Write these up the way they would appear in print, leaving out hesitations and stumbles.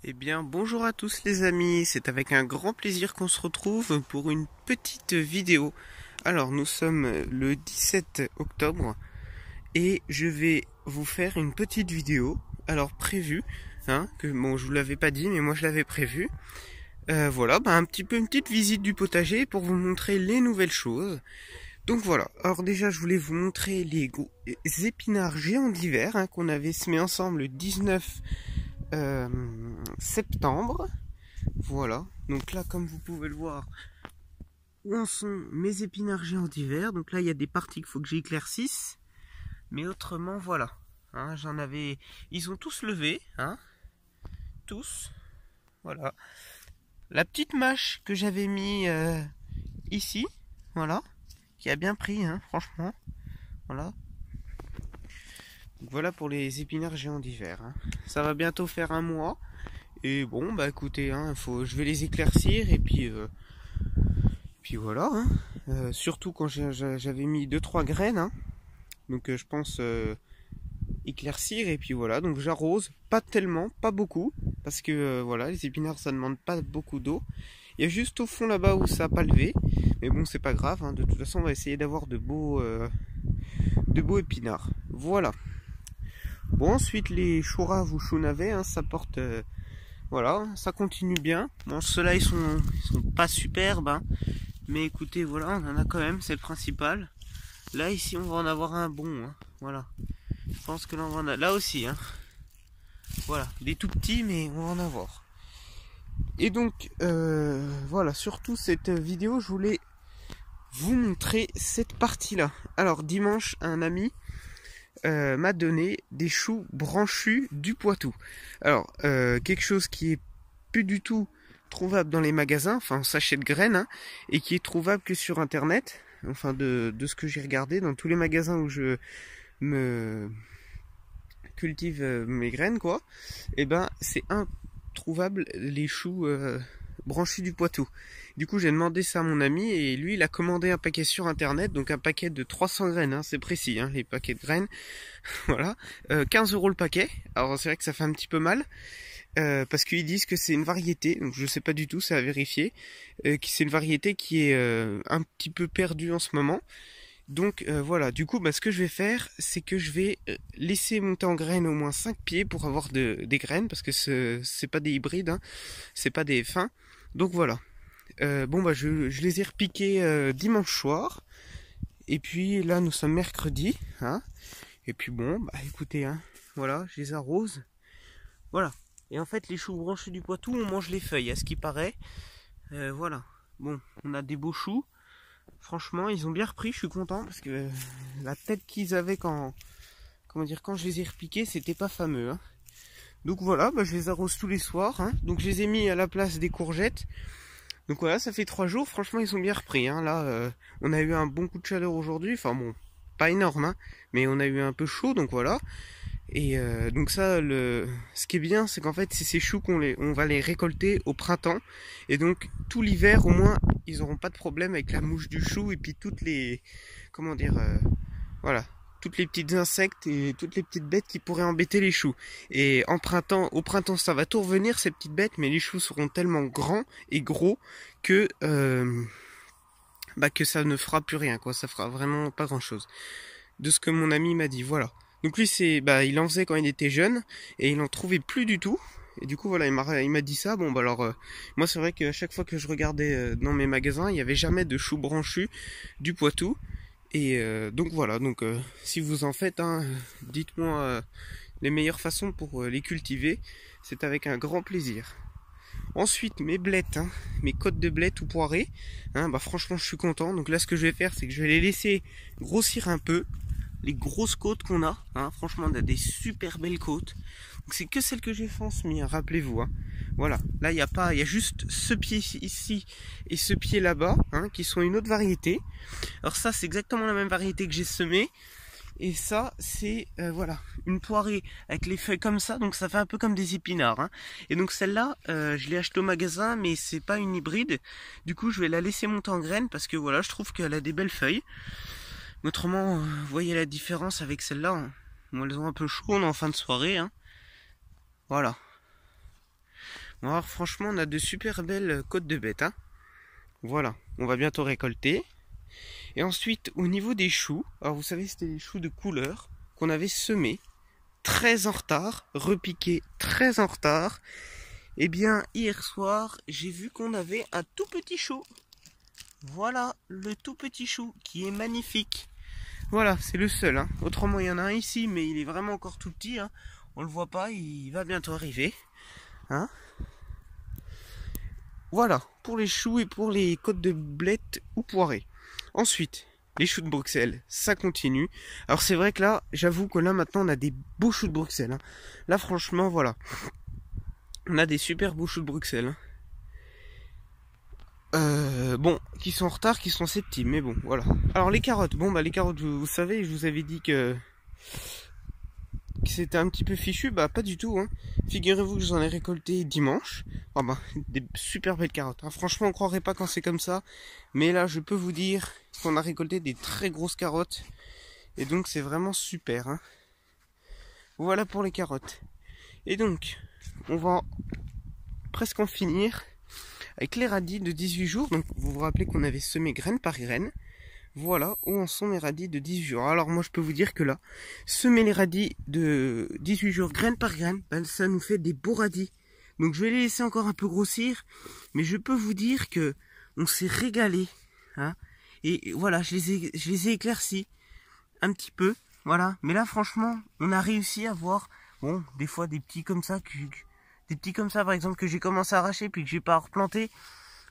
Eh bien, bonjour à tous les amis, c'est avec un grand plaisir qu'on se retrouve pour une petite vidéo. Alors, nous sommes le 17 octobre et je vais vous faire une petite vidéo, alors prévue, que bon, je vous l'avais pas dit, mais moi je l'avais prévu. Voilà, un petit peu une petite visite du potager pour vous montrer les nouvelles choses. Donc voilà, alors déjà je voulais vous montrer les épinards géants d'hiver qu'on avait semés ensemble le 19 septembre. Voilà, donc là comme vous pouvez le voir, où en sont mes épinards géants d'hiver. Donc là il y a des parties qu'il faut que j'éclaircisse, mais autrement voilà. J'en avais, ils ont tous levé, tous. Voilà, la petite mâche que j'avais mis ici, voilà, qui a bien pris, franchement. Voilà. Donc voilà pour les épinards géants d'hiver. Ça va bientôt faire un mois. Et bon, bah écoutez, je vais les éclaircir et puis voilà. Surtout quand j'avais mis deux trois graines. Donc je pense éclaircir et puis voilà. Donc j'arrose, pas tellement, pas beaucoup, parce que voilà, les épinards ça demande pas beaucoup d'eau. Il y a juste au fond là-bas où ça a pas levé, mais bon c'est pas grave. De toute façon on va essayer d'avoir de beaux épinards. Voilà. Bon ensuite les choux raves ou choux navets, ça porte. Voilà, ça continue bien. Bon, ceux-là, ils sont pas superbes, mais écoutez, voilà, on en a quand même, c'est le principal. Là, ici, on va en avoir un bon, voilà. Je pense que là, on va en a... Là aussi, voilà, des tout petits, mais on va en avoir. Et donc, voilà, surtout cette vidéo, je voulais vous montrer cette partie-là. Alors, dimanche, un ami m'a donné des choux branchus du Poitou. Alors, quelque chose qui est plus du tout trouvable dans les magasins, enfin en sachet de graines, et qui est trouvable que sur internet, enfin de ce que j'ai regardé dans tous les magasins où je me cultive mes graines, quoi, et c'est introuvable les choux branchus du Poitou. Du coup j'ai demandé ça à mon ami et lui il a commandé un paquet sur internet, donc un paquet de 300 graines, c'est précis, les paquets de graines, voilà, 15 € le paquet. Alors c'est vrai que ça fait un petit peu mal, parce qu'ils disent que c'est une variété, donc je sais pas du tout, c'est à vérifier, que c'est une variété qui est un petit peu perdue en ce moment. Donc voilà, du coup ce que je vais faire, c'est que je vais laisser monter en graines au moins 5 pieds pour avoir des graines, parce que c'est pas des hybrides, c'est pas des fins. Donc voilà. Je les ai repiqués dimanche soir. Et puis là nous sommes mercredi, Et puis bon, écoutez, voilà, je les arrose. Voilà. Et en fait les choux branchés du Poitou, on mange les feuilles, à ce qui paraît. Voilà. Bon, on a des beaux choux. Franchement, ils ont bien repris, je suis content parce que la tête qu'ils avaient quand je les ai repiqués, c'était pas fameux. Donc voilà, je les arrose tous les soirs. Donc je les ai mis à la place des courgettes. Donc voilà, ça fait 3 jours. Franchement, ils ont bien repris. Là, on a eu un bon coup de chaleur aujourd'hui. Enfin bon, pas énorme, mais on a eu un peu chaud, donc voilà. Et donc ça, ce qui est bien, c'est qu'en fait, c'est ces choux on va les récolter au printemps. Et donc tout l'hiver, au moins, ils n'auront pas de problème avec la mouche du chou et puis toutes les, voilà, toutes les petites insectes et toutes les petites bêtes qui pourraient embêter les choux. Et au printemps, ça va tout revenir ces petites bêtes, mais les choux seront tellement grands et gros que que ça ne fera plus rien, quoi. Ça fera vraiment pas grand chose. De ce que mon ami m'a dit, voilà. Donc lui, il en faisait quand il était jeune et il en trouvait plus du tout. Et du coup, voilà, il m'a dit ça. Bon, moi, c'est vrai qu'à chaque fois que je regardais dans mes magasins, il n'y avait jamais de choux branchus du Poitou. Et donc voilà. Donc, si vous en faites, dites-moi les meilleures façons pour les cultiver. C'est avec un grand plaisir. Ensuite, mes blettes, mes côtes de blettes ou poirées, franchement, je suis content. Donc là, ce que je vais faire, c'est que je vais les laisser grossir un peu. Les grosses côtes qu'on a, franchement, on a des super belles côtes. Donc c'est que celles que j'ai fait en semis, rappelez-vous. Voilà, là, il y a juste ce pied ici et ce pied là-bas, qui sont une autre variété. Alors ça, c'est exactement la même variété que j'ai semé. Et ça, c'est voilà, une poirée avec les feuilles comme ça, donc ça fait un peu comme des épinards. Et donc celle-là, je l'ai achetée au magasin, mais c'est pas une hybride. Du coup, je vais la laisser monter en graines parce que voilà, je trouve qu'elle a des belles feuilles. Autrement, vous voyez la différence avec celle-là. Bon, elles ont un peu chaud, on est en fin de soirée. Voilà. Alors franchement, on a de super belles côtes de bêtes, hein. Voilà, on va bientôt récolter. Et ensuite, au niveau des choux, alors vous savez, c'était les choux de couleur qu'on avait semés, très en retard, repiqués très en retard. Eh bien, hier soir, j'ai vu qu'on avait un tout petit chou. Voilà, le tout petit chou, qui est magnifique. Voilà, c'est le seul, hein. Autrement, il y en a un ici, mais il est vraiment encore tout petit, hein. On le voit pas, il va bientôt arriver, hein. Voilà, pour les choux et pour les côtes de blettes ou poirées. Ensuite, les choux de Bruxelles, ça continue. Alors c'est vrai que là, j'avoue que là maintenant on a des beaux choux de Bruxelles, hein. Là franchement, voilà. On a des super beaux choux de Bruxelles, hein. Bon, qui sont en retard, qui sont septimes, mais bon, voilà. Alors les carottes, bon bah les carottes, vous savez, je vous avais dit que c'était un petit peu fichu, bah pas du tout, hein. Figurez-vous que j'en ai récolté dimanche. Oh bah, des super belles carottes, hein. Franchement, on croirait pas quand c'est comme ça, mais là, je peux vous dire qu'on a récolté des très grosses carottes, et donc c'est vraiment super, hein. Voilà pour les carottes. Et donc, on va presque en finir avec les radis de 18 jours. Donc, vous vous rappelez qu'on avait semé graine par graine. Voilà où en sont mes radis de 18 jours. Alors moi je peux vous dire que là, semer les radis de 18 jours graine par graine, ben, ça nous fait des beaux radis. Donc je vais les laisser encore un peu grossir, mais je peux vous dire que on s'est régalé, hein. Et voilà, je les ai éclaircis un petit peu, voilà. Mais là franchement, on a réussi à voir, bon, des fois des petits comme ça, par exemple que j'ai commencé à arracher puis que j'ai pas replanté.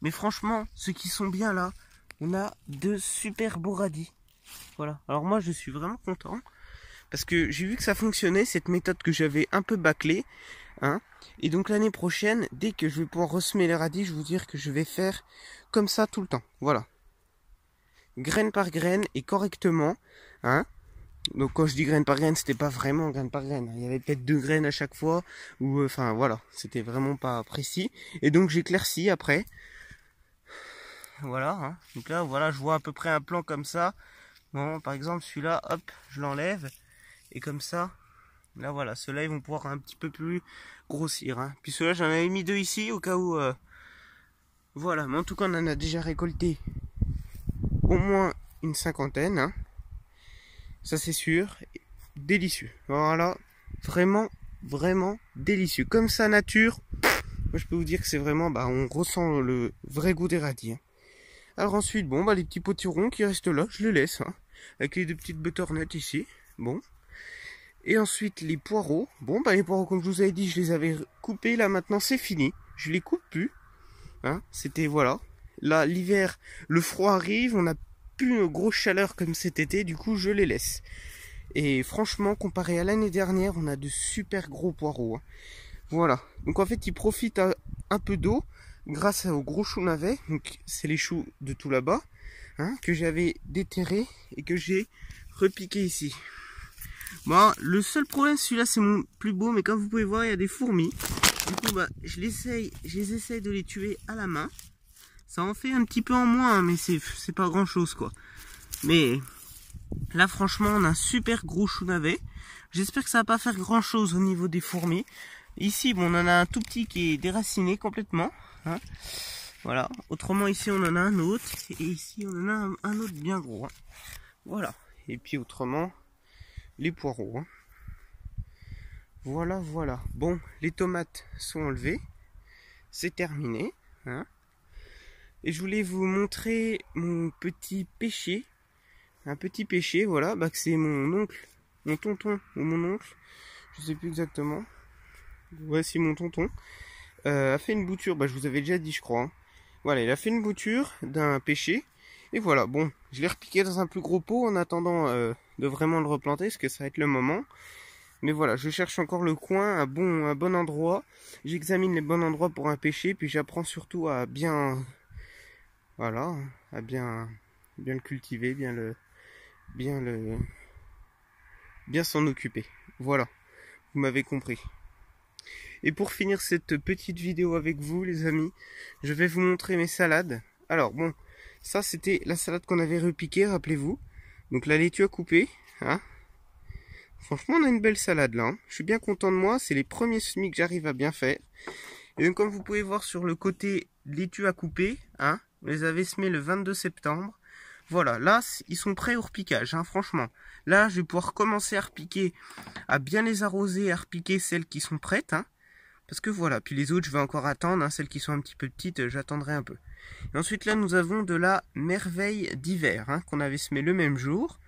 Mais franchement, ceux qui sont bien là, on a de super beaux radis. Voilà. Alors moi je suis vraiment content. Parce que j'ai vu que ça fonctionnait, cette méthode que j'avais un peu bâclée. Hein. Et donc l'année prochaine, dès que je vais pouvoir ressemer les radis, je vais vous dire que je vais faire comme ça tout le temps. Voilà. Graine par graine et correctement. Hein. Donc quand je dis graine par graine, c'était pas vraiment graine par graine. Il y avait peut-être 2 graines à chaque fois. Ou enfin voilà, c'était vraiment pas précis. Et donc j'éclaircis après. Voilà, hein. Donc là, voilà, je vois à peu près un plan comme ça. Bon, par exemple, celui-là, hop, je l'enlève. Et comme ça, là, voilà, ceux-là, ils vont pouvoir un petit peu plus grossir, hein. Puis ceux-là, j'en avais mis 2 ici, au cas où... Voilà, mais en tout cas, on en a déjà récolté au moins une cinquantaine, hein. Ça, c'est sûr. Délicieux. Voilà, vraiment, vraiment délicieux. Comme ça, nature, moi, je peux vous dire que c'est vraiment... Bah, on ressent le vrai goût des radis, hein. Alors ensuite, bon, bah les petits potirons qui restent là, je les laisse, hein, avec les 2 petites butternuts ici, bon. Et ensuite, les poireaux, bon, bah les poireaux, comme je vous avais dit, je les avais coupés, là maintenant c'est fini, je les coupe plus, hein, c'était, voilà. Là, l'hiver, le froid arrive, on n'a plus une grosse chaleur comme cet été, du coup, je les laisse. Et franchement, comparé à l'année dernière, on a de super gros poireaux, hein. Voilà, donc en fait, ils profitent un peu d'eau, grâce aux gros choux navets, donc c'est les choux de tout là-bas, hein, que j'avais déterrés et que j'ai repiqué ici. Bon, le seul problème, celui-là c'est mon plus beau, mais comme vous pouvez voir, il y a des fourmis. Du coup, bah, je les essaye de les tuer à la main. Ça en fait un petit peu en moins, hein, mais c'est pas grand-chose, quoi. Mais là, franchement, on a un super gros chou navet. J'espère que ça va pas faire grand-chose au niveau des fourmis. Ici, bon, on en a un tout petit qui est déraciné complètement. Hein. Voilà. Autrement, ici, on en a un autre. Et ici, on en a un autre bien gros. Hein. Voilà. Et puis, autrement, les poireaux. Hein. Voilà, voilà. Bon, les tomates sont enlevées. C'est terminé. Hein. Et je voulais vous montrer mon petit pêcher. Un petit pêcher, voilà. Bah, que c'est mon oncle, mon tonton ou mon oncle. Je sais plus exactement. Voici mon tonton. A fait une bouture, bah je vous avais déjà dit je crois. Hein. Voilà, il a fait une bouture d'un pêcher. Et voilà, bon, je l'ai repiqué dans un plus gros pot en attendant de vraiment le replanter, parce que ça va être le moment. Mais voilà, je cherche encore le coin, un bon endroit. J'examine les bons endroits pour un pêcher, puis j'apprends surtout à bien... Voilà, à bien le cultiver, bien s'en occuper. Voilà, vous m'avez compris. Et pour finir cette petite vidéo avec vous les amis, je vais vous montrer mes salades. Alors bon, ça c'était la salade qu'on avait repiquée, rappelez-vous. Donc la laitue à couper, hein. Franchement on a une belle salade là, hein. Je suis bien content de moi, c'est les premiers semis que j'arrive à bien faire. Et donc comme vous pouvez voir sur le côté, l'étui à couper, hein, on les avait semés le 22 septembre. Voilà, là, ils sont prêts au repiquage, hein, franchement. Là, je vais pouvoir commencer à repiquer, à bien les arroser, à repiquer celles qui sont prêtes, hein. Parce que voilà, puis les autres, je vais encore attendre, hein, celles qui sont un petit peu petites, j'attendrai un peu. Et ensuite, là, nous avons de la merveille d'hiver, hein, qu'on avait semé le même jour.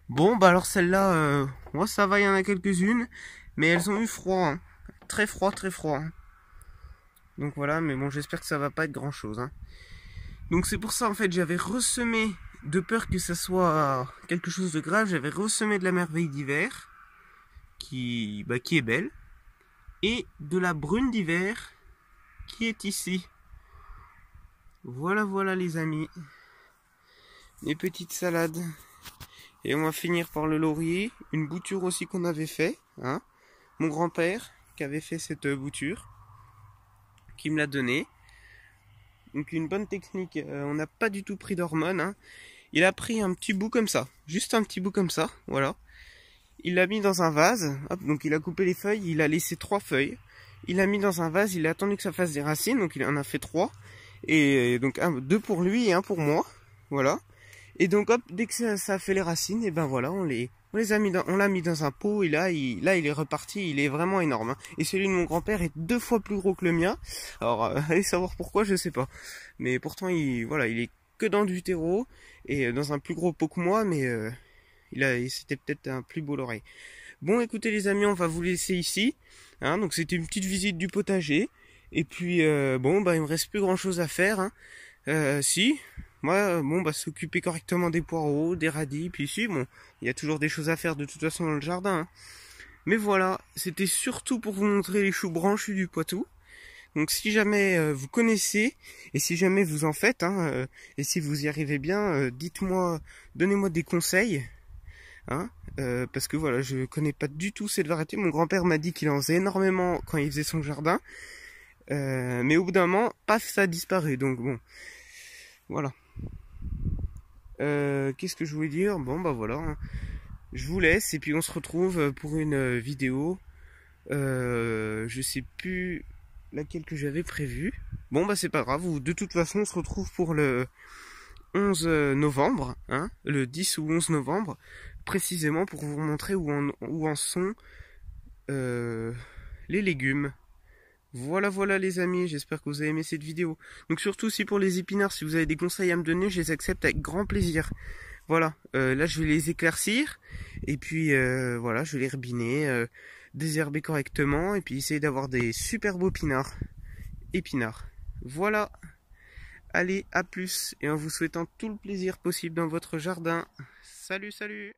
Bon, bah alors celle-là, moi ça va, il y en a quelques-unes, mais elles ont eu froid, hein. Très froid, très froid. Hein. Donc voilà, mais bon, j'espère que ça va pas être grand-chose. Hein. Donc c'est pour ça, en fait, j'avais ressemé, de peur que ça soit quelque chose de grave, j'avais ressemé de la merveille d'hiver, qui est belle. Et de la brune d'hiver qui est ici. Voilà, voilà les amis. Les petites salades. Et on va finir par le laurier. Une bouture aussi qu'on avait fait. Hein. Mon grand-père qui avait fait cette bouture. Qui me l'a donnée. Donc une bonne technique. On n'a pas du tout pris d'hormones. Hein. Il a pris un petit bout comme ça. Juste un petit bout comme ça. Voilà. Il l'a mis dans un vase. Hop, donc il a coupé les feuilles. Il a laissé 3 feuilles. Il a mis dans un vase, il a attendu que ça fasse des racines, donc il en a fait 3. Et donc 2 pour lui et 1 pour moi. Voilà. Et donc hop, dès que ça a fait les racines, et ben voilà, on les a mis on l'a mis dans un pot et là il est reparti, il est vraiment énorme. Hein. Et celui de mon grand-père est 2 fois plus gros que le mien. Alors allez savoir pourquoi, je sais pas. Mais pourtant il est que dans du terreau et dans un plus gros pot que moi, mais c'était peut-être un plus beau l'oreille. Bon, écoutez les amis, on va vous laisser ici. Hein, donc c'était une petite visite du potager. Et puis bon, bah il me reste plus grand chose à faire. Hein. Si, moi, bon, bah s'occuper correctement des poireaux, des radis. Puis si, bon, il y a toujours des choses à faire de toute façon dans le jardin. Hein. Mais voilà, c'était surtout pour vous montrer les choux branchus du Poitou. Donc si jamais vous connaissez et si jamais vous en faites, hein, et si vous y arrivez bien, dites-moi, donnez-moi des conseils. Hein, parce que voilà, je connais pas du tout cette variété. Mon grand-père m'a dit qu'il en faisait énormément quand il faisait son jardin. Mais au bout d'un moment, paf, ça a disparu. Donc bon, voilà. Qu'est-ce que je voulais dire? Bon, bah voilà. Hein. Je vous laisse et puis on se retrouve pour une vidéo. Je sais plus laquelle que j'avais prévue. Bon, bah c'est pas grave. De toute façon, on se retrouve pour le 11 novembre. Hein, le 10 ou 11 novembre. Précisément pour vous montrer où en sont les légumes. Voilà, voilà les amis, j'espère que vous avez aimé cette vidéo. Donc surtout aussi pour les épinards, si vous avez des conseils à me donner, je les accepte avec grand plaisir. Voilà, là je vais les éclaircir, et puis voilà, je vais les rebiner, désherber correctement, et puis essayer d'avoir des super beaux épinards. Voilà, allez, à plus, et en vous souhaitant tout le plaisir possible dans votre jardin. Salut, salut!